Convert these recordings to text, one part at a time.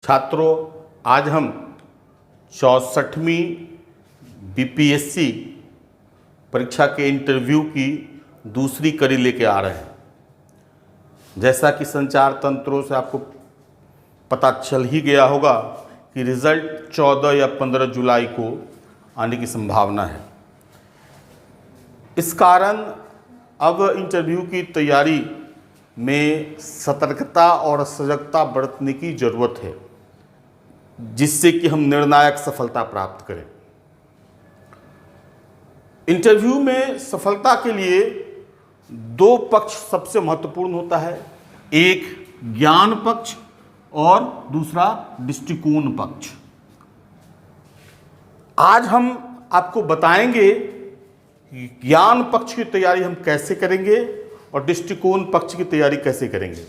छात्रों, आज हम 64वीं बीपीएससी परीक्षा के इंटरव्यू की दूसरी कड़ी लेके आ रहे हैं। जैसा कि संचार तंत्रों से आपको पता चल ही गया होगा कि रिज़ल्ट 14 या 15 जुलाई को आने की संभावना है। इस कारण अब इंटरव्यू की तैयारी में सतर्कता और सजगता बरतने की ज़रूरत है, जिससे कि हम निर्णायक सफलता प्राप्त करें। इंटरव्यू में सफलता के लिए दो पक्ष सबसे महत्वपूर्ण होता है, एक ज्ञान पक्ष और दूसरा दृष्टिकोण पक्ष। आज हम आपको बताएंगे कि ज्ञान पक्ष की तैयारी हम कैसे करेंगे और दृष्टिकोण पक्ष की तैयारी कैसे करेंगे।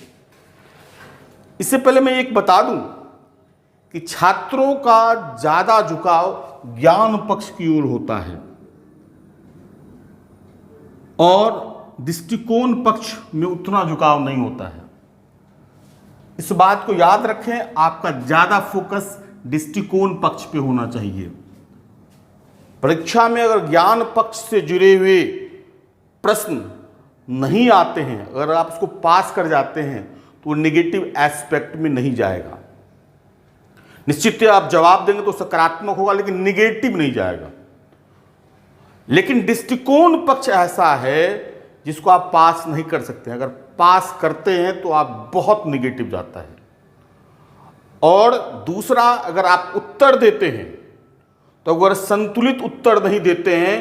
इससे पहले मैं एक बता दूं कि छात्रों का ज्यादा झुकाव ज्ञान पक्ष की ओर होता है और दृष्टिकोण पक्ष में उतना झुकाव नहीं होता है। इस बात को याद रखें, आपका ज्यादा फोकस दृष्टिकोण पक्ष पे होना चाहिए। परीक्षा में अगर ज्ञान पक्ष से जुड़े हुए प्रश्न नहीं आते हैं, अगर आप उसको पास कर जाते हैं तो वो नेगेटिव एस्पेक्ट में नहीं जाएगा। निश्चित ही आप जवाब देंगे तो सकारात्मक होगा, लेकिन नेगेटिव नहीं जाएगा। लेकिन दृष्टिकोण पक्ष ऐसा है जिसको आप पास नहीं कर सकते। अगर पास करते हैं तो आप बहुत नेगेटिव जाता है। और दूसरा, अगर आप उत्तर देते हैं तो अगर संतुलित उत्तर नहीं देते हैं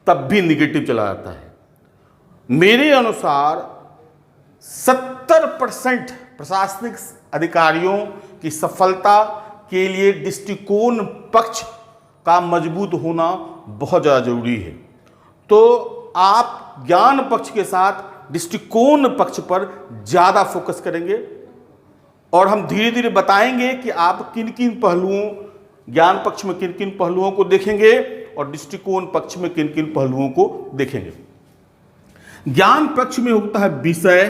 तब भी नेगेटिव चला जाता है। मेरे अनुसार 70% प्रशासनिक अधिकारियों की सफलता के लिए दृष्टिकोण पक्ष का मजबूत होना बहुत ज़्यादा जरूरी है। तो आप ज्ञान पक्ष के साथ दृष्टिकोण पक्ष पर ज़्यादा फोकस करेंगे और हम धीरे धीरे बताएंगे कि आप किन किन पहलुओं, ज्ञान पक्ष में किन किन पहलुओं को देखेंगे और दृष्टिकोण पक्ष में किन किन पहलुओं को देखेंगे। ज्ञान पक्ष में होता है विषय,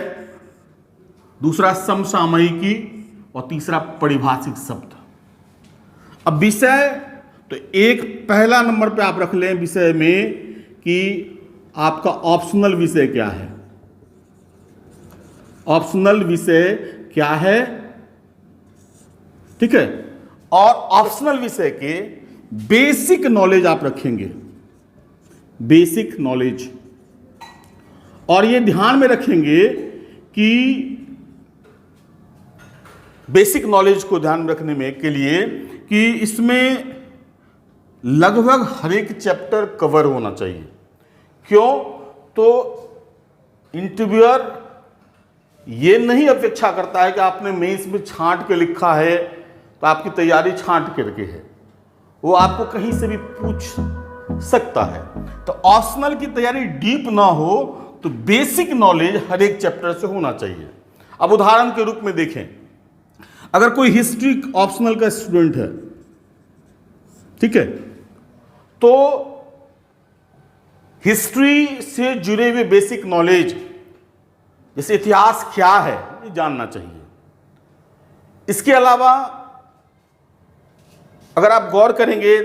दूसरा समसामयिकी और तीसरा परिभाषिक शब्द। अब विषय तो एक पहला नंबर पे आप रख लें विषय में कि आपका ऑप्शनल विषय क्या है। ऑप्शनल विषय क्या है, ठीक है। और ऑप्शनल विषय के बेसिक नॉलेज आप रखेंगे, बेसिक नॉलेज। और ये ध्यान में रखेंगे कि बेसिक नॉलेज को ध्यान में रखने में के लिए कि इसमें लगभग हर एक चैप्टर कवर होना चाहिए। क्यों? तो इंटरव्यूअर ये नहीं अपेक्षा करता है कि आपने मेंस में छांट के लिखा है तो आपकी तैयारी छांट करके है। वो आपको कहीं से भी पूछ सकता है। तो ऑप्शनल की तैयारी डीप ना हो तो बेसिक नॉलेज हर एक चैप्टर से होना चाहिए। अब उदाहरण के रूप में देखें, अगर कोई हिस्ट्री ऑप्शनल का स्टूडेंट है, ठीक है, तो हिस्ट्री से जुड़े हुए बेसिक नॉलेज, जैसे इतिहास क्या है, ये जानना चाहिए। इसके अलावा अगर आप गौर करेंगे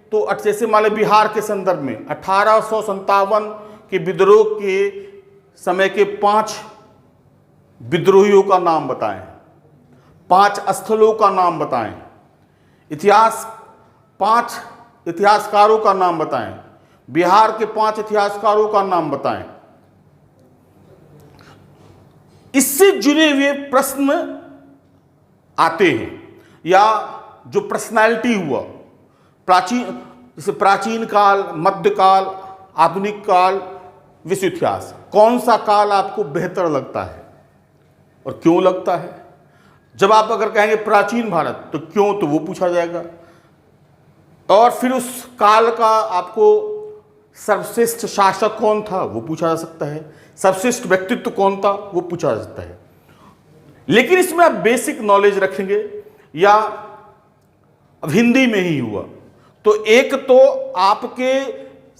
तो जैसे मान लीजिए बिहार के संदर्भ में 1857 के विद्रोह के समय के 5 विद्रोहियों का नाम बताएं, 5 स्थलों का नाम बताएं, 5 इतिहासकारों का नाम बताएं, बिहार के 5 इतिहासकारों का नाम बताएं। इससे जुड़े हुए प्रश्न आते हैं, या जो पर्सनालिटी हुआ, जैसे प्राचीन काल, मध्यकाल, आधुनिक काल, विश्व इतिहास, कौन सा काल आपको बेहतर लगता है और क्यों लगता है। जब आप अगर कहेंगे प्राचीन भारत तो क्यों, तो वो पूछा जाएगा। और फिर उस काल का आपको सर्वश्रेष्ठ शासक कौन था वो पूछा जा सकता है, सर्वश्रेष्ठ व्यक्तित्व कौन था वो पूछा जा सकता है। लेकिन इसमें आप बेसिक नॉलेज रखेंगे, या अब हिंदी में ही हुआ तो एक तो आपके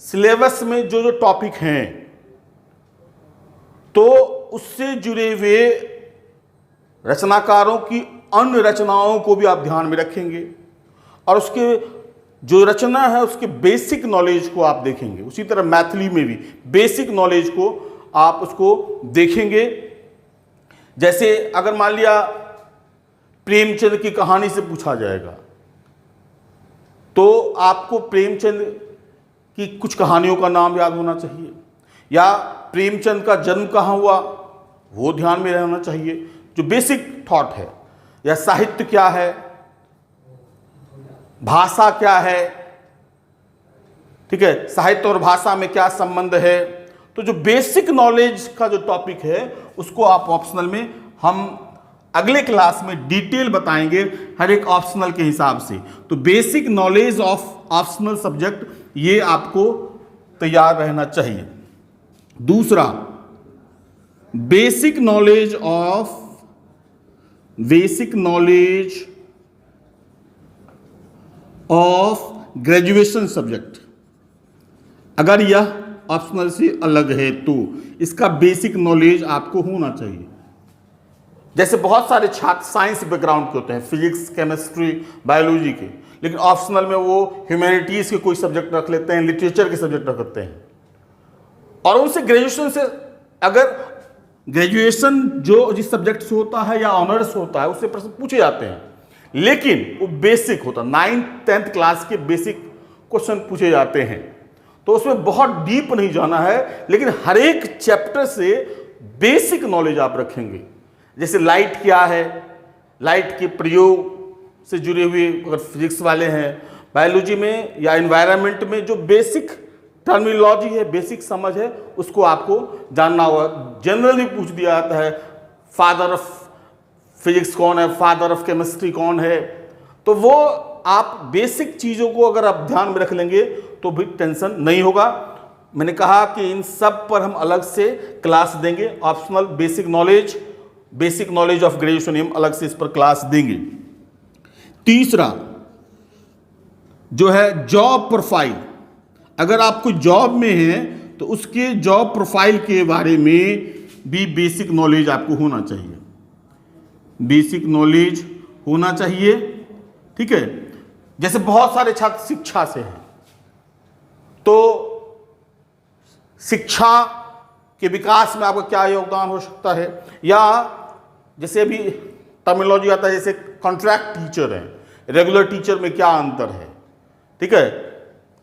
सिलेबस में जो जो टॉपिक हैं तो उससे जुड़े हुए रचनाकारों की अन्य रचनाओं को भी आप ध्यान में रखेंगे और उसके जो रचना है उसके बेसिक नॉलेज को आप देखेंगे। उसी तरह मैथिली में भी बेसिक नॉलेज को आप उसको देखेंगे। जैसे अगर मान लिया प्रेमचंद की कहानी से पूछा जाएगा तो आपको प्रेमचंद की कुछ कहानियों का नाम याद होना चाहिए, या प्रेमचंद का जन्म कहाँ हुआ वो ध्यान में रहना चाहिए, जो बेसिक थॉट है। या साहित्य क्या है, भाषा क्या है, ठीक है, साहित्य और भाषा में क्या संबंध है। तो जो बेसिक नॉलेज का जो टॉपिक है उसको आप ऑप्शनल में हम अगले क्लास में डिटेल बताएंगे हर एक ऑप्शनल के हिसाब से। तो basic knowledge of optional subject ये आपको तैयार रहना चाहिए। दूसरा, basic knowledge of graduation subject, अगर यह ऑप्शनल से अलग है तो इसका बेसिक नॉलेज आपको होना चाहिए। जैसे बहुत सारे छात्र साइंस बैकग्राउंड के होते हैं, फिजिक्स, केमिस्ट्री, बायोलॉजी के, लेकिन ऑप्शनल में वो ह्यूमैनिटीज के कोई सब्जेक्ट रख लेते हैं, लिटरेचर के सब्जेक्ट रख लेते हैं, और उनसे ग्रेजुएशन से अगर ग्रेजुएशन जो जिस सब्जेक्ट से होता है या ऑनर्स होता है उससे प्रश्न पूछे जाते हैं, लेकिन वो बेसिक होता है, 9th-10th क्लास के बेसिक क्वेश्चन पूछे जाते हैं। तो उसमें बहुत डीप नहीं जाना है, लेकिन हर एक चैप्टर से बेसिक नॉलेज आप रखेंगे। जैसे लाइट क्या है, लाइट के प्रयोग से जुड़े हुए अगर फिजिक्स वाले हैं, बायोलॉजी में या एनवायरनमेंट में जो बेसिक टर्मिनोलॉजी है, बेसिक समझ है, उसको आपको जानना होगा। जनरली पूछ दिया जाता है फादर ऑफ फिजिक्स कौन है, फादर ऑफ केमिस्ट्री कौन है, तो वो आप बेसिक चीज़ों को अगर आप ध्यान में रख लेंगे तो भी टेंशन नहीं होगा। मैंने कहा कि इन सब पर हम अलग से क्लास देंगे। Optional basic knowledge of graduation हम अलग से इस पर क्लास देंगे। तीसरा जो है जॉब प्रोफाइल, अगर आप कोई जॉब में हैं तो उसके जॉब प्रोफाइल के बारे में भी बेसिक नॉलेज आपको होना चाहिए, बेसिक नॉलेज होना चाहिए, ठीक है। जैसे बहुत सारे छात्र शिक्षा से हैं तो शिक्षा के विकास में आपका क्या योगदान हो सकता है, या जैसे अभी टर्मिनोलॉजी आता है जैसे कॉन्ट्रैक्ट टीचर है, रेगुलर टीचर में क्या अंतर है, ठीक है,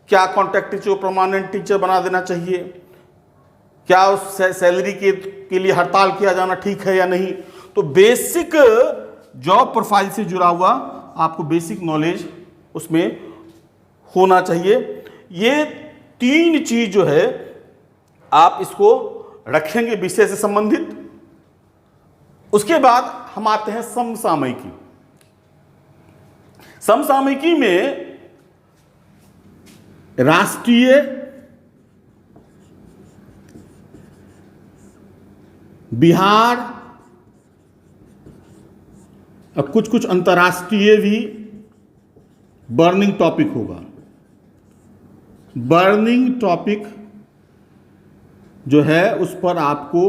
क्या कॉन्ट्रैक्ट टीचर को परमानेंट टीचर बना देना चाहिए, क्या उस सैलरी के लिए हड़ताल किया जाना ठीक है या नहीं। तो बेसिक जॉब प्रोफाइल से जुड़ा हुआ आपको बेसिक नॉलेज उसमें होना चाहिए। ये 3 चीज जो है आप इसको रखेंगे विषय से संबंधित। उसके बाद हम आते हैं समसामयिकी। समसामयिकी में राष्ट्रीय, बिहार और कुछ कुछ अंतर्राष्ट्रीय भी बर्निंग टॉपिक होगा। बर्निंग टॉपिक जो है उस पर आपको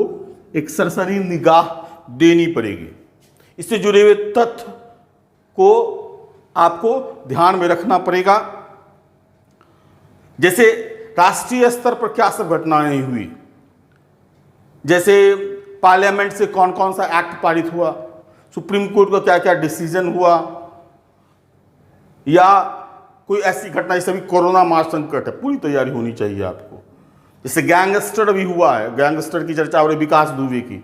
एक सरसरी निगाह देनी पड़ेगी। इससे जुड़े हुए तथ्य को आपको ध्यान में रखना पड़ेगा। जैसे राष्ट्रीय स्तर पर क्या सब घटनाएं हुई, जैसे पार्लियामेंट से कौन कौन सा एक्ट पारित हुआ, सुप्रीम कोर्ट का क्या क्या डिसीजन हुआ, या कोई ऐसी घटना जैसे अभी कोरोना महासंकट है, पूरी तैयारी होनी चाहिए आपको। जैसे गैंगस्टर अभी हुआ है, गैंगस्टर की चर्चा हो रही विकास दुबे की,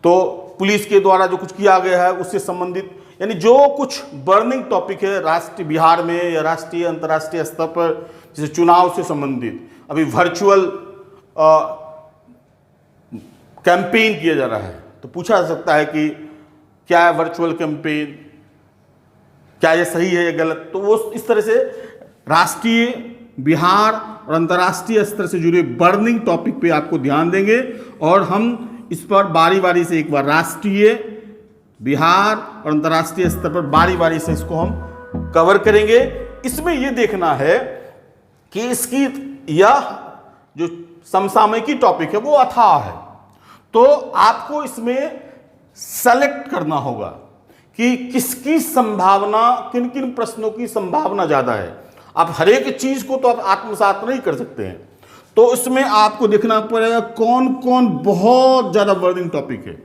तो पुलिस के द्वारा जो कुछ किया गया है उससे संबंधित, यानी जो कुछ बर्निंग टॉपिक है राष्ट्रीय, बिहार में या राष्ट्रीय अंतर्राष्ट्रीय स्तर पर, जैसे चुनाव से संबंधित अभी वर्चुअल कैंपेन किया जा रहा है, तो पूछा जा सकता है कि क्या है वर्चुअल कैंपेन, क्या ये सही है या गलत। तो वो इस तरह से राष्ट्रीय, बिहार और अंतर्राष्ट्रीय स्तर से जुड़े बर्निंग टॉपिक पे आपको ध्यान देंगे, और हम इस पर बारी बारी से एक बार राष्ट्रीय, बिहार और अंतर्राष्ट्रीय स्तर पर बारी बारी से इसको हम कवर करेंगे। इसमें यह देखना है कि इसकी यह जो समसामयिकी टॉपिक है वो अथाह है, तो आपको इसमें सेलेक्ट करना होगा कि किसकी संभावना, किन किन प्रश्नों की संभावना ज़्यादा है। आप हर एक चीज़ को तो आप आत्मसात नहीं कर सकते हैं, तो इसमें आपको देखना पड़ेगा कौन कौन बहुत ज़्यादा बर्निंग टॉपिक है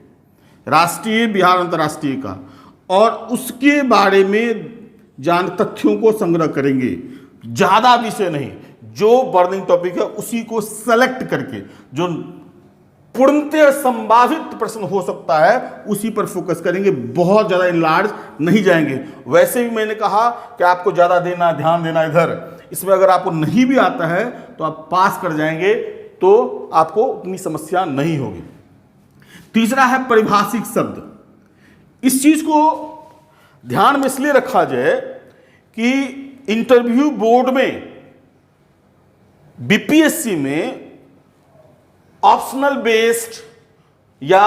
राष्ट्रीय, बिहार, अंतर्राष्ट्रीय का, और उसके बारे में तथ्यों को संग्रह करेंगे। ज़्यादा विषय नहीं, जो बर्निंग टॉपिक है उसी को सेलेक्ट करके, जो पूर्णतः संभावित प्रश्न हो सकता है उसी पर फोकस करेंगे, बहुत ज़्यादा इनलार्ज नहीं जाएंगे। वैसे भी मैंने कहा कि आपको ज़्यादा ध्यान देना इधर, इसमें अगर आपको नहीं भी आता है तो आप पास कर जाएंगे, तो आपको उतनी समस्या नहीं होगी। तीसरा है परिभाषिक शब्द। इस चीज़ को ध्यान में इसलिए रखा जाए कि इंटरव्यू बोर्ड में, बीपीएससी में ऑप्शनल बेस्ड या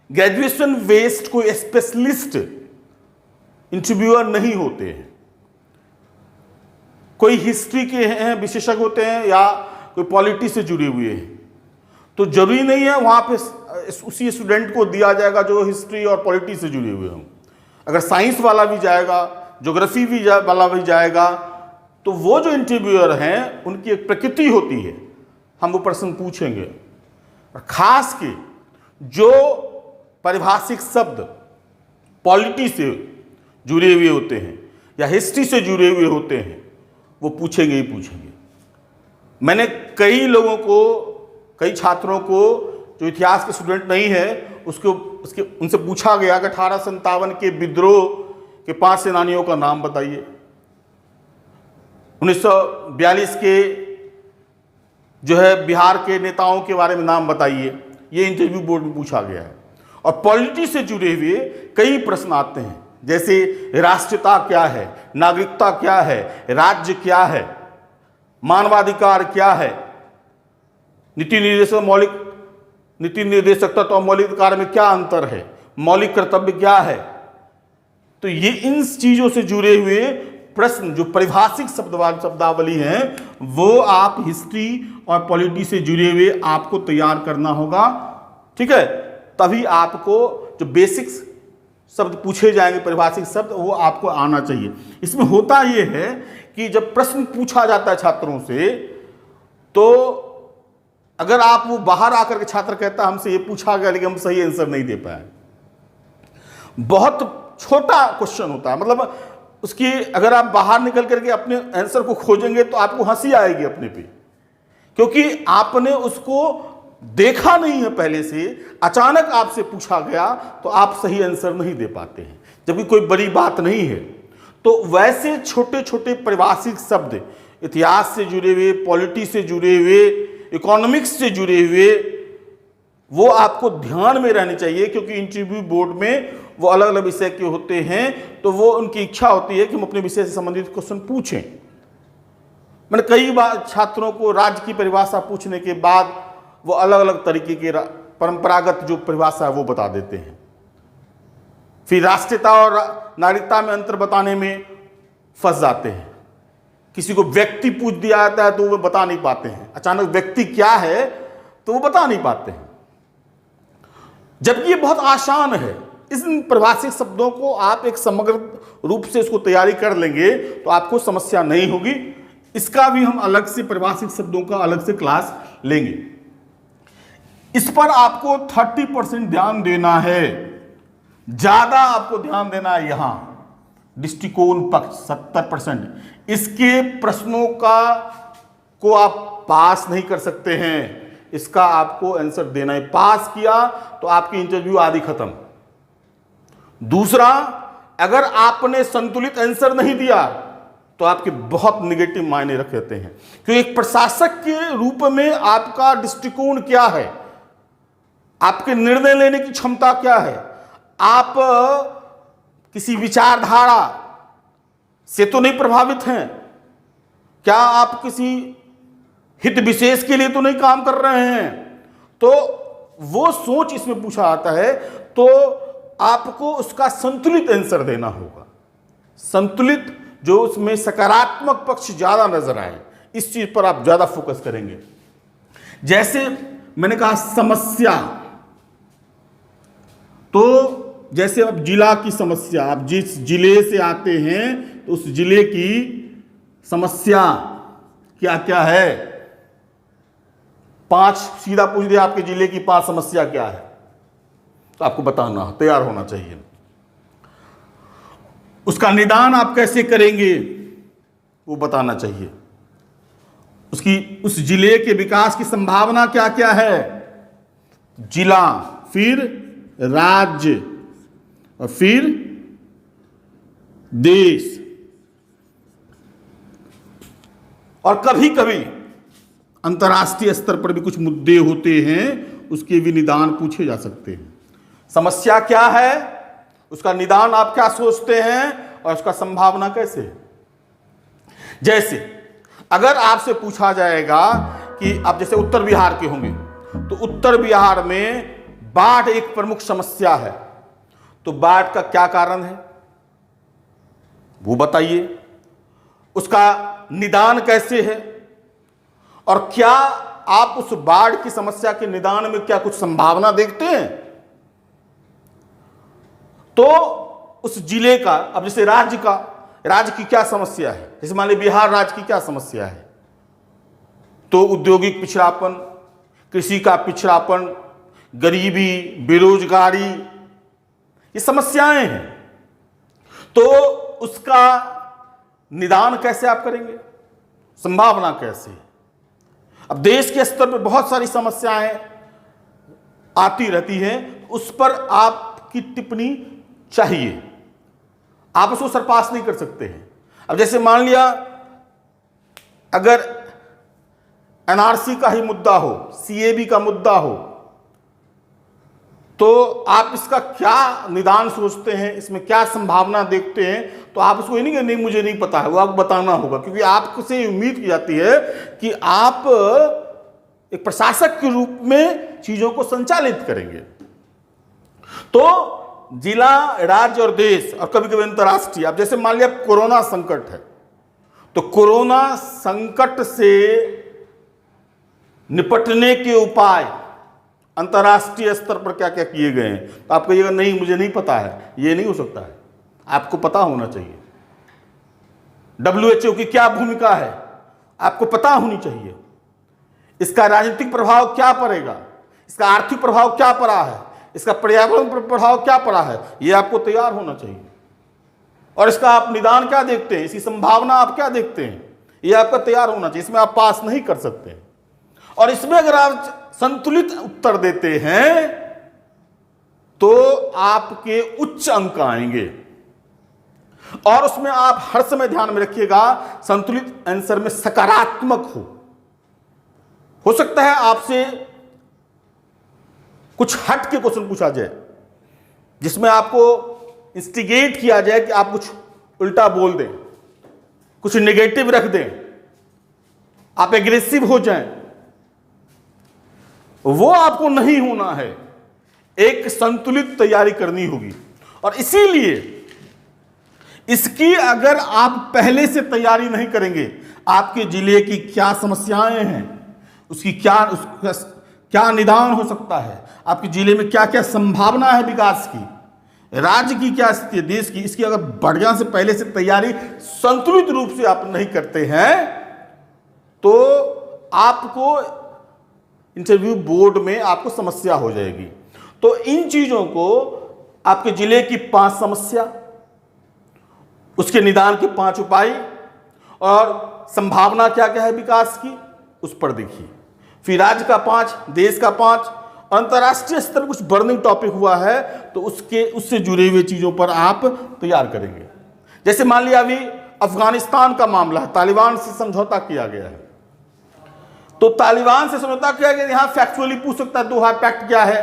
ग्रेजुएशन बेस्ड कोई स्पेशलिस्ट इंटरव्यूअर नहीं होते हैं। कोई हिस्ट्री के हैं विशेषज्ञ होते हैं या कोई पॉलिटी से जुड़े हुए हैं, तो जरूरी नहीं है वहां पे उसी स्टूडेंट को दिया जाएगा जो हिस्ट्री और पॉलिटी से जुड़े हुए हों। अगर साइंस वाला भी जाएगा, ज्योग्राफी वाला भी जाएगा, तो वो जो इंटरव्यूअर हैं उनकी एक प्रकृति होती है, हम वो प्रश्न पूछेंगे। और खास के जो परिभाषिक शब्द पॉलिटी से जुड़े हुए होते हैं या हिस्ट्री से जुड़े हुए होते हैं, वो पूछेंगे ही पूछेंगे। मैंने कई लोगों को, कई छात्रों को जो इतिहास के स्टूडेंट नहीं है उनसे पूछा गया कि 1857 के विद्रोह के 5 सेनानियों का नाम बताइए, 1942 के जो है बिहार के नेताओं के बारे में नाम बताइए। ये इंटरव्यू बोर्ड में पूछा गया है। और पॉलिटी से जुड़े हुए कई प्रश्न आते हैं, जैसे राष्ट्रीयता क्या है, नागरिकता क्या है, राज्य क्या है, मानवाधिकार क्या है, नीति निर्देशकता तो मौलिक अधिकार में क्या अंतर है, मौलिक कर्तव्य क्या है। तो ये इन चीजों से जुड़े हुए प्रश्न जो परिभाषिक शब्दावली हैं वो आप हिस्ट्री और पॉलिटी से जुड़े हुए आपको तैयार करना होगा, ठीक है। तभी आपको जो बेसिक्स शब्द पूछे जाएंगे, परिभाषिक शब्द, वो आपको आना चाहिए। इसमें होता ये है कि जब प्रश्न पूछा जाता है छात्रों से, तो अगर आप वो बाहर आकर के छात्र कहता है हमसे ये पूछा गया लेकिन हम सही आंसर नहीं दे पाए, बहुत छोटा क्वेश्चन होता है, मतलब उसकी अगर आप बाहर निकल करके अपने आंसर को खोजेंगे तो आपको हंसी आएगी अपने पे, क्योंकि आपने उसको देखा नहीं है पहले से, अचानक आपसे पूछा गया तो आप सही आंसर नहीं दे पाते हैं, जबकि कोई बड़ी बात नहीं है। तो वैसे छोटे छोटे परिभाषिक शब्द इतिहास से जुड़े हुए, पॉलिटी से जुड़े हुए, इकोनॉमिक्स से जुड़े हुए, वो आपको ध्यान में रहने चाहिए, क्योंकि इंटरव्यू बोर्ड में वो अलग अलग विषय के होते हैं, तो वो उनकी इच्छा होती है कि हम अपने विषय से संबंधित क्वेश्चन पूछें। मैंने कई बार छात्रों को राज्य की परिभाषा पूछने के बाद वो अलग अलग तरीके के परंपरागत जो परिभाषा है वो बता देते हैं, फिर राष्ट्रीयता और नागरिकता में अंतर बताने में फंस जाते हैं। किसी को व्यक्ति पूछ दिया जाता है तो वो बता नहीं पाते हैं, अचानक व्यक्ति क्या है तो वो बता नहीं पाते हैं, जबकि ये बहुत आसान है। इन परिभाषिक शब्दों को आप एक समग्र रूप से इसको तैयारी कर लेंगे तो आपको समस्या नहीं होगी। इसका भी हम अलग से परिभाषिक शब्दों का अलग से क्लास लेंगे। इस पर आपको 30% ध्यान देना है, ज्यादा आपको ध्यान देना है। यहां दृष्टिकोण पक्ष 70%, इसके प्रश्नों को आप पास नहीं कर सकते हैं, इसका आपको आंसर देना है। पास किया तो आपकी इंटरव्यू आदि खत्म। दूसरा, अगर आपने संतुलित आंसर नहीं दिया तो आपके बहुत निगेटिव मायने रखते हैं, क्योंकि एक प्रशासक के रूप में आपका दृष्टिकोण क्या है, आपके निर्णय लेने की क्षमता क्या है, आप किसी विचारधारा से तो नहीं प्रभावित हैं, क्या आप किसी हित विशेष के लिए तो नहीं काम कर रहे हैं, तो वो सोच इसमें पूछा आता है। तो आपको उसका संतुलित आंसर देना होगा, संतुलित, जो उसमें सकारात्मक पक्ष ज्यादा नजर आए, इस चीज पर आप ज्यादा फोकस करेंगे। जैसे मैंने कहा समस्या, तो जैसे अब जिला की समस्या, आप जिस जिले से आते हैं तो उस जिले की समस्या क्या क्या है, 5 सीधा पूछ दिया आपके जिले की 5 समस्या क्या है, तो आपको बताना, तैयार होना चाहिए। उसका निदान आप कैसे करेंगे वो बताना चाहिए। उस जिले के विकास की संभावना क्या क्या है, जिला, फिर राज्य और फिर देश। और कभी कभी अंतर्राष्ट्रीय स्तर पर भी कुछ मुद्दे होते हैं, उसके भी निदान पूछे जा सकते हैं। समस्या क्या है, उसका निदान आप क्या सोचते हैं और उसका संभावना कैसे है। जैसे अगर आपसे पूछा जाएगा कि आप जैसे उत्तर बिहार के होंगे, तो उत्तर बिहार में बाढ़ एक प्रमुख समस्या है, तो बाढ़ का क्या कारण है वो बताइए, उसका निदान कैसे है, और क्या आप उस बाढ़ की समस्या के निदान में क्या कुछ संभावना देखते हैं। तो उस जिले का, अब जैसे राज्य की क्या समस्या है, जैसे मान लीजिए बिहार राज्य की क्या समस्या है, तो औद्योगिक पिछड़ापन, कृषि का पिछड़ापन, गरीबी, बेरोजगारी, ये समस्याएं हैं। तो उसका निदान कैसे आप करेंगे, संभावना कैसे। अब देश के स्तर पर बहुत सारी समस्याएं आती रहती हैं, उस पर आपकी टिप्पणी चाहिए, आप उसको सरपास नहीं कर सकते हैं। अब जैसे मान लिया अगर एनआरसी का ही मुद्दा हो, सीएबी का मुद्दा हो, तो आप इसका क्या निदान सोचते हैं, इसमें क्या संभावना देखते हैं, तो आप उसको ये नहीं कि नहीं मुझे नहीं पता है, वो आपको बताना होगा, क्योंकि आपसे उम्मीद की जाती है कि आप एक प्रशासक के रूप में चीजों को संचालित करेंगे। तो जिला, राज्य और देश और कभी कभी अंतर्राष्ट्रीय, अब जैसे मान लिया कोरोना संकट है, तो कोरोना संकट से निपटने के उपाय अंतर्राष्ट्रीय स्तर पर क्या क्या किए गए हैं, तो आप कहिएगा नहीं मुझे नहीं पता है, ये नहीं हो सकता है, आपको पता होना चाहिए। WHO की क्या भूमिका है आपको पता होनी चाहिए, इसका राजनीतिक प्रभाव क्या पड़ेगा, इसका आर्थिक प्रभाव क्या पड़ा है, इसका पर्यावरण पर प्रभाव क्या पड़ा है, यह आपको तैयार होना चाहिए। और इसका आप निदान क्या देखते हैं, इसकी संभावना आप क्या देखते हैं, यह आपका तैयार होना चाहिए। इसमें आप पास नहीं कर सकते, और इसमें अगर आप संतुलित उत्तर देते हैं तो आपके उच्च अंक आएंगे। और उसमें आप हर समय ध्यान में रखिएगा, संतुलित आंसर में सकारात्मक हो सकता है आपसे कुछ हट के क्वेश्चन पूछा जाए, जिसमें आपको इंस्टिगेट किया जाए कि आप कुछ उल्टा बोल दें, कुछ नेगेटिव रख दें, आप एग्रेसिव हो जाएं, वो आपको नहीं होना है। एक संतुलित तैयारी करनी होगी, और इसीलिए इसकी अगर आप पहले से तैयारी नहीं करेंगे, आपके जिले की क्या समस्याएं हैं, उसका क्या निदान हो सकता है, आपके जिले में क्या क्या संभावना है विकास की, राज्य की क्या स्थिति है, देश की, इसकी अगर बढ़िया से पहले से तैयारी संतुलित रूप से आप नहीं करते हैं, तो आपको इंटरव्यू बोर्ड में आपको समस्या हो जाएगी। तो इन चीजों को, आपके जिले की 5 समस्या, उसके निदान के 5 उपाय और संभावना क्या क्या है विकास की, उस पर देखिए। फिर राज्य का 5, देश का 5, अंतर्राष्ट्रीय स्तर पर कुछ बर्निंग टॉपिक हुआ है तो उससे जुड़े हुए चीजों पर आप तैयार करेंगे। जैसे मान लिया अभी अफगानिस्तान का मामला है, तालिबान से समझौता किया गया है, तो तालिबान से समझौता किया गया, यहां फैक्चुअली पूछ सकता है दोहा पैक्ट क्या है,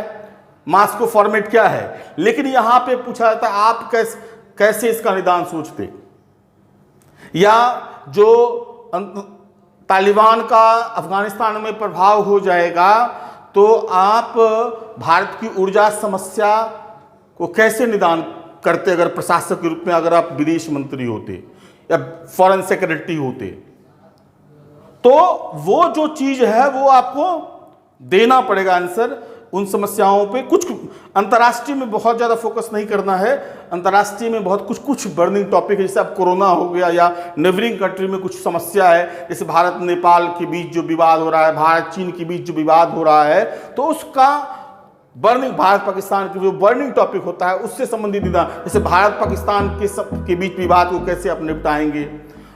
मास्को फॉर्मेट क्या है, लेकिन यहां पे पूछा जाता है आप कैसे इसका निदान सोचते, या जो तालिबान का अफगानिस्तान में प्रभाव हो जाएगा तो आप भारत की ऊर्जा समस्या को कैसे निदान करते, अगर प्रशासक के रूप में, अगर आप विदेश मंत्री होते या फॉरेन सेक्रेटरी होते, तो वो जो चीज है वो आपको देना पड़ेगा आंसर। उन समस्याओं पे कुछ अंतर्राष्ट्रीय में बहुत ज़्यादा फोकस नहीं करना है। अंतर्राष्ट्रीय में बहुत कुछ बर्निंग टॉपिक है, जैसे अब कोरोना हो गया या नेबरिंग कंट्री में कुछ समस्या है, जैसे भारत नेपाल के बीच जो विवाद हो रहा है, भारत चीन के बीच जो विवाद हो रहा है, तो उसका बर्निंग, भारत पाकिस्तान के जो बर्निंग टॉपिक होता है उससे संबंधित जैसे भारत पाकिस्तान के बीच विवाद को कैसे आप निपटाएंगे,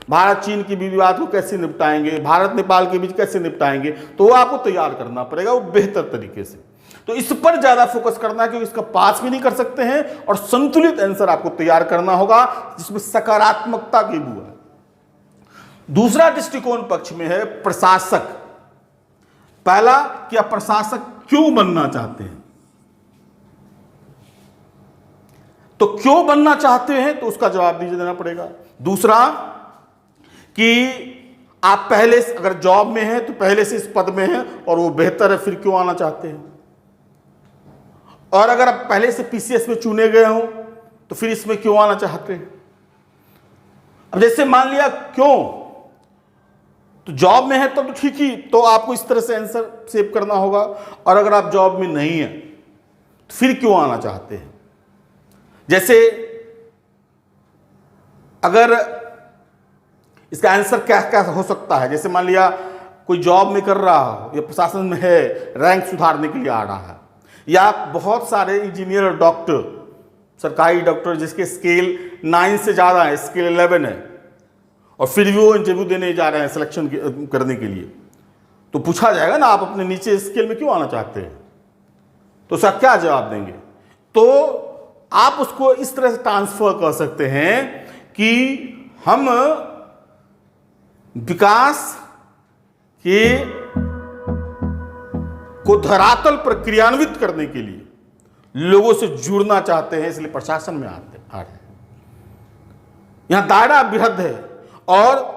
भारत चीन के बीच विवाद को कैसे निपटाएंगे, भारत नेपाल के बीच कैसे निपटाएंगे, तो वो आपको तैयार करना पड़ेगा वो बेहतर तरीके से। तो इस पर ज्यादा फोकस करना है, क्योंकि इसका पास भी नहीं कर सकते हैं और संतुलित आंसर आपको तैयार करना होगा जिसमें सकारात्मकता की बू है। दूसरा दृष्टिकोण पक्ष में है प्रशासक। पहला कि आप प्रशासक क्यों बनना चाहते हैं, तो क्यों बनना चाहते हैं तो उसका जवाब दीजिए देना पड़ेगा। दूसरा कि आप पहले से अगर जॉब में हैं तो पहले से इस पद में हैं और वो बेहतर है, फिर क्यों आना चाहते हैं। और अगर आप पहले से पीसीएस में चुने गए हो तो फिर इसमें क्यों आना चाहते हैं। अब जैसे मान लिया क्यों, तो जॉब में है तो ठीक ही, तो आपको इस तरह से आंसर सेव करना होगा। और अगर आप जॉब में नहीं है तो फिर क्यों आना चाहते हैं। जैसे अगर इसका आंसर क्या क्या हो सकता है, जैसे मान लिया कोई जॉब में कर रहा हो या प्रशासन में है, रैंक सुधारने के लिए आ रहा है, या बहुत सारे इंजीनियर और डॉक्टर, सरकारी डॉक्टर जिसके स्केल 9 से ज़्यादा है, स्केल 11 है, और फिर भी वो इंटरव्यू देने जा रहे हैं सिलेक्शन करने के लिए, तो पूछा जाएगा ना आप अपने नीचे स्केल में क्यों आना चाहते हैं, तो उसका क्या जवाब देंगे। तो आप उसको इस तरह से ट्रांसफर कर सकते हैं कि हम विकास के को धरातल पर क्रियान्वित करने के लिए लोगों से जुड़ना चाहते हैं, इसलिए प्रशासन में आ रहे हैं। यहां दायरा बृहद है और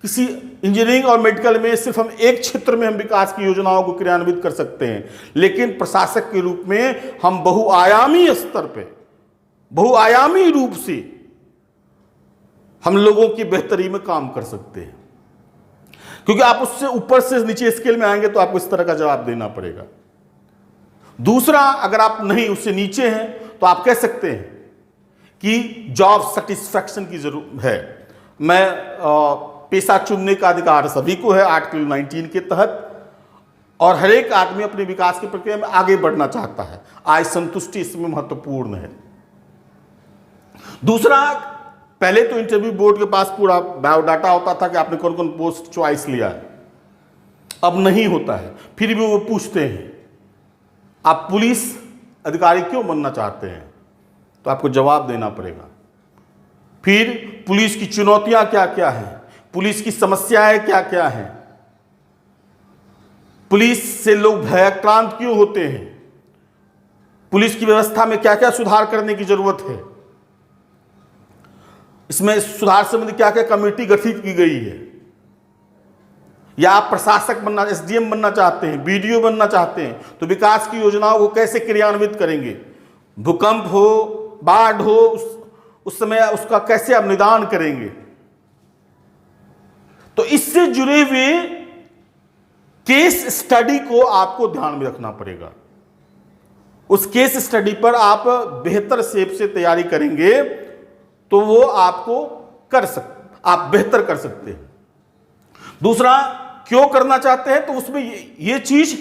किसी इंजीनियरिंग और मेडिकल में सिर्फ हम एक क्षेत्र में हम विकास की योजनाओं को क्रियान्वित कर सकते हैं, लेकिन प्रशासक के रूप में हम बहुआयामी स्तर पे, बहुआयामी रूप से हम लोगों की बेहतरी में काम कर सकते हैं। क्योंकि आप उससे ऊपर से नीचे स्केल में आएंगे तो आपको इस तरह का जवाब देना पड़ेगा। दूसरा, अगर आप नहीं उससे नीचे हैं तो आप कह सकते हैं कि जॉब सेटिस्फैक्शन की जरूरत है। मैं पेशा चुनने का अधिकार सभी को है आर्टिकल 19 के तहत, और हर एक आदमी अपने विकास की प्रक्रिया में आगे बढ़ना चाहता है। आय संतुष्टि इसमें महत्वपूर्ण है। दूसरा, पहले तो इंटरव्यू बोर्ड के पास पूरा बायोडाटा होता था कि आपने कौन कौन पोस्ट चॉइस लिया है, अब नहीं होता है। फिर भी वो पूछते हैं आप पुलिस अधिकारी क्यों बनना चाहते हैं, तो आपको जवाब देना पड़ेगा। फिर पुलिस की चुनौतियां क्या क्या हैं, पुलिस की समस्याएं क्या क्या हैं, पुलिस से लोग भयाक्रांत क्यों होते हैं, पुलिस की व्यवस्था में क्या क्या सुधार करने की जरूरत है, इसमें सुधार संबंधी क्या क्या कमेटी गठित की गई है। या आप प्रशासक बनना, एसडीएम बनना चाहते हैं, बीडीओ बनना चाहते हैं, तो विकास की योजनाओं को कैसे क्रियान्वित करेंगे, भूकंप हो, बाढ़ हो, उस समय उसका कैसे आप निदान करेंगे। तो इससे जुड़े हुए केस स्टडी को आपको ध्यान में रखना पड़ेगा। उस केस स्टडी पर आप बेहतर शेप से तैयारी करेंगे तो वो आपको आप बेहतर कर सकते हैं। दूसरा, क्यों करना चाहते हैं, तो उसमें ये चीज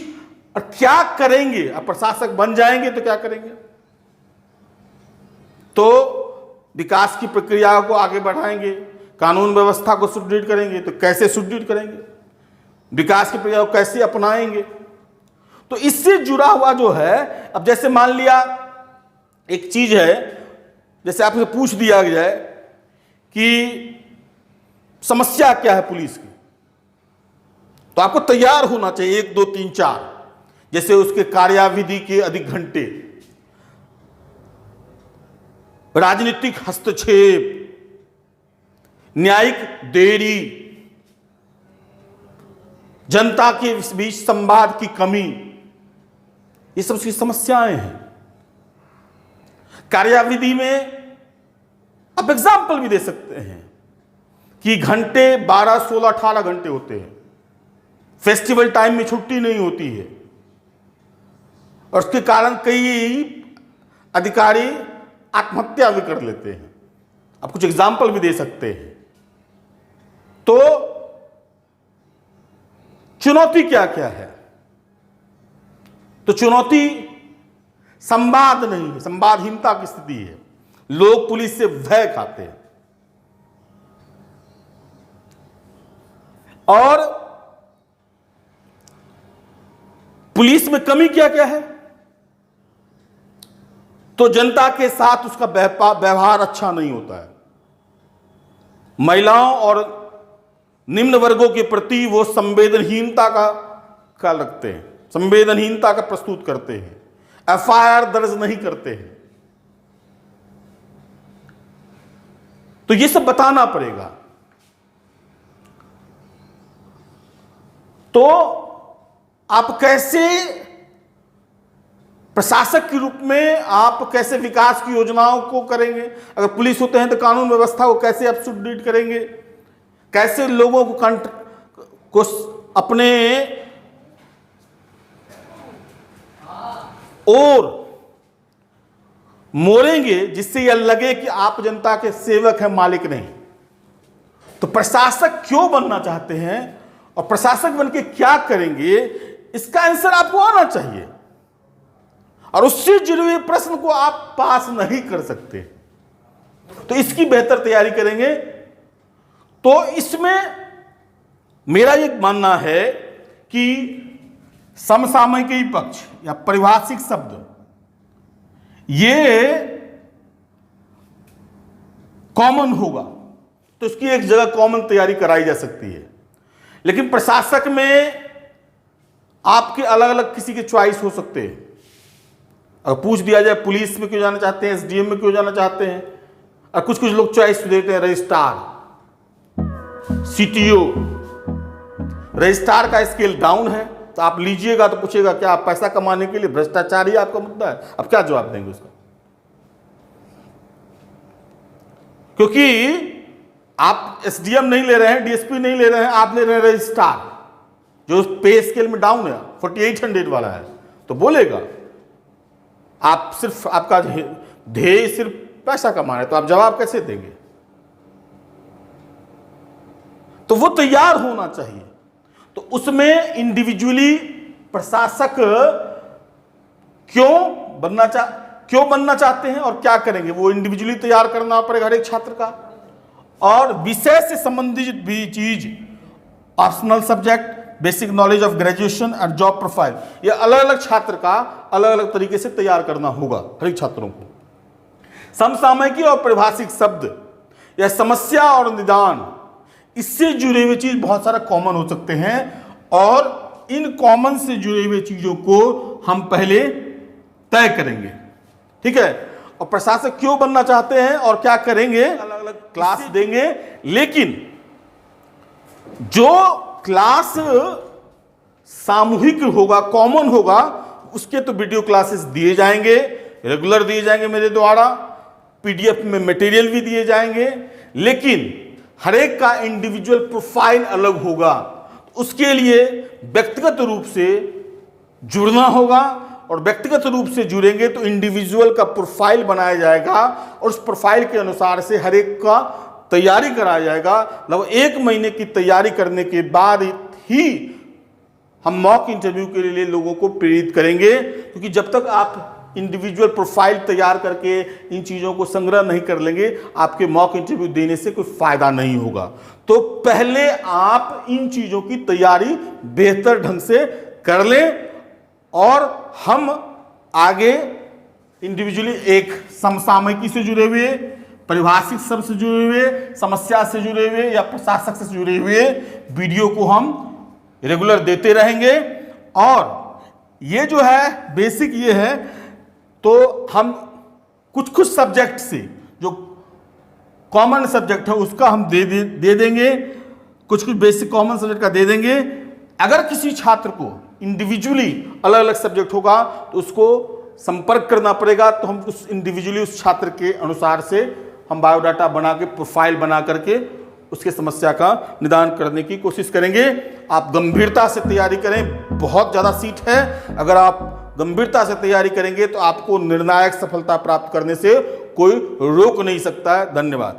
और क्या करेंगे। आप प्रशासक बन जाएंगे तो क्या करेंगे, तो विकास की प्रक्रिया को आगे बढ़ाएंगे, कानून व्यवस्था को सुदृढ़ करेंगे, तो कैसे सुदृढ़ करेंगे, विकास की प्रक्रिया को कैसे अपनाएंगे। तो इससे जुड़ा हुआ जो है, अब जैसे मान लिया एक चीज है, जैसे आपसे पूछ दिया जाए कि समस्या क्या है पुलिस की, तो आपको तैयार होना चाहिए 1 2 3 4। जैसे उसके कार्याविधि के अधिक घंटे, राजनीतिक हस्तक्षेप, न्यायिक देरी, जनता के बीच संवाद की कमी, ये सब उसकी समस्याएं हैं। कार्याविधि में आप एग्जाम्पल भी दे सकते हैं कि घंटे 12 16 18 घंटे होते हैं, फेस्टिवल टाइम में छुट्टी नहीं होती है, और उसके कारण कई अधिकारी आत्महत्या भी कर लेते हैं। आप कुछ एग्जाम्पल भी दे सकते हैं। तो चुनौती क्या क्या है? तो चुनौती संवाद नहीं है, संवादहीनता की स्थिति है। लोग पुलिस से भय खाते हैं। और पुलिस में कमी क्या क्या है? तो जनता के साथ उसका व्यवहार अच्छा नहीं होता है। महिलाओं और निम्न वर्गों के प्रति वो संवेदनहीनता का रखते हैं, संवेदनहीनता का प्रस्तुत करते हैं, एफआईआर दर्ज नहीं करते हैं। तो ये सब बताना पड़ेगा। तो आप कैसे प्रशासक के रूप में आप कैसे विकास की योजनाओं को करेंगे? अगर पुलिस होते हैं तो कानून व्यवस्था को कैसे आप सुदृढ़ करेंगे? कैसे लोगों को अपने और मोड़ेंगे जिससे यह लगे कि आप जनता के सेवक हैं, मालिक नहीं। तो प्रशासक क्यों बनना चाहते हैं और प्रशासक बनके क्या करेंगे, इसका आंसर आपको आना चाहिए। और उससे जुड़े हुए प्रश्न को आप पास नहीं कर सकते, तो इसकी बेहतर तैयारी करेंगे। तो इसमें मेरा ये मानना है कि समसामयिक पक्ष या पारिभाषिक शब्द ये कॉमन होगा, तो इसकी एक जगह कॉमन तैयारी कराई जा सकती है। लेकिन प्रशासक में आपके अलग अलग किसी के चॉइस हो सकते हैं। अगर पूछ दिया जाए पुलिस में क्यों जाना चाहते हैं, एसडीएम में क्यों जाना चाहते हैं, और कुछ कुछ लोग चॉइस देते हैं रजिस्ट्रार, सीटीओ। रजिस्ट्रार का स्केल डाउन है, तो आप लीजिएगा तो पूछेगा क्या आप पैसा कमाने के लिए भ्रष्टाचार ही आपका मुद्दा है? अब क्या जवाब देंगे उसका? क्योंकि आप एसडीएम नहीं ले रहे हैं, डीएसपी नहीं ले रहे हैं, आप ले रहे हैं रजिस्ट्रार जो पे स्केल में डाउन है, 4800 वाला है। तो बोलेगा आप सिर्फ आपका ध्येय सिर्फ पैसा कमाना है, तो आप जवाब कैसे देंगे? तो वो तैयार होना चाहिए। तो उसमें इंडिविजुअली प्रशासक क्यों बनना चाहते हैं और क्या करेंगे, वो इंडिविजुअली तैयार करना पड़ेगा हर एक छात्र का। और विषय से संबंधित भी चीज, optional subject, basic knowledge of graduation और जॉब प्रोफाइल, ये अलग अलग छात्र का अलग अलग तरीके से तैयार करना होगा हर एक छात्रों को। समसामयिकी और पारिभाषिक शब्द या समस्या और निदान, इससे जुड़े हुए चीज बहुत सारा कॉमन हो सकते हैं, और इन कॉमन से जुड़े हुए चीजों को हम पहले तय करेंगे। ठीक है? और प्रशासक क्यों बनना चाहते हैं और क्या करेंगे, अलग अलग क्लास देंगे। लेकिन जो क्लास सामूहिक होगा, कॉमन होगा, उसके तो वीडियो क्लासेस दिए जाएंगे, रेगुलर दिए जाएंगे मेरे द्वारा, पीडीएफ में मटेरियल भी दिए जाएंगे। लेकिन हर एक का इंडिविजुअल प्रोफाइल अलग होगा। उसके लिए व्यक्तिगत रूप से जुड़ना होगा, और व्यक्तिगत रूप से जुड़ेंगे तो इंडिविजुअल का प्रोफाइल बनाया जाएगा, और उस प्रोफाइल के अनुसार से हर एक का तैयारी कराया जाएगा। लगभग 1 महीने की तैयारी करने के बाद ही हम मॉक इंटरव्यू के लिए लोगों को प्रेरित करेंगे। क्योंकि जब तक आप इंडिविजुअल प्रोफाइल तैयार करके इन चीज़ों को संग्रह नहीं कर लेंगे, आपके मॉक इंटरव्यू देने से कोई फायदा नहीं होगा। तो पहले आप इन चीज़ों की तैयारी बेहतर ढंग से कर लें, और हम आगे इंडिविजुअली एक समसामयिकी से जुड़े हुए, पारिभाषिक शब्द से जुड़े हुए, समस्या से जुड़े हुए या प्रशासक से जुड़े हुए वीडियो को हम रेगुलर देते रहेंगे। और ये जो है बेसिक ये है, तो हम कुछ कुछ सब्जेक्ट से जो कॉमन सब्जेक्ट है उसका हम दे देंगे, कुछ कुछ बेसिक कॉमन सब्जेक्ट का दे देंगे। अगर किसी छात्र को इंडिविजुअली अलग अलग सब्जेक्ट होगा तो उसको संपर्क करना पड़ेगा। तो हम उस इंडिविजुअली उस छात्र के अनुसार से हम बायोडाटा बना के, प्रोफाइल बना करके उसके समस्या का निदान करने की कोशिश करेंगे। आप गंभीरता से तैयारी करें, बहुत ज़्यादा सीट है। अगर आप गंभीरता से तैयारी करेंगे तो आपको निर्णायक सफलता प्राप्त करने से कोई रोक नहीं सकता है। धन्यवाद।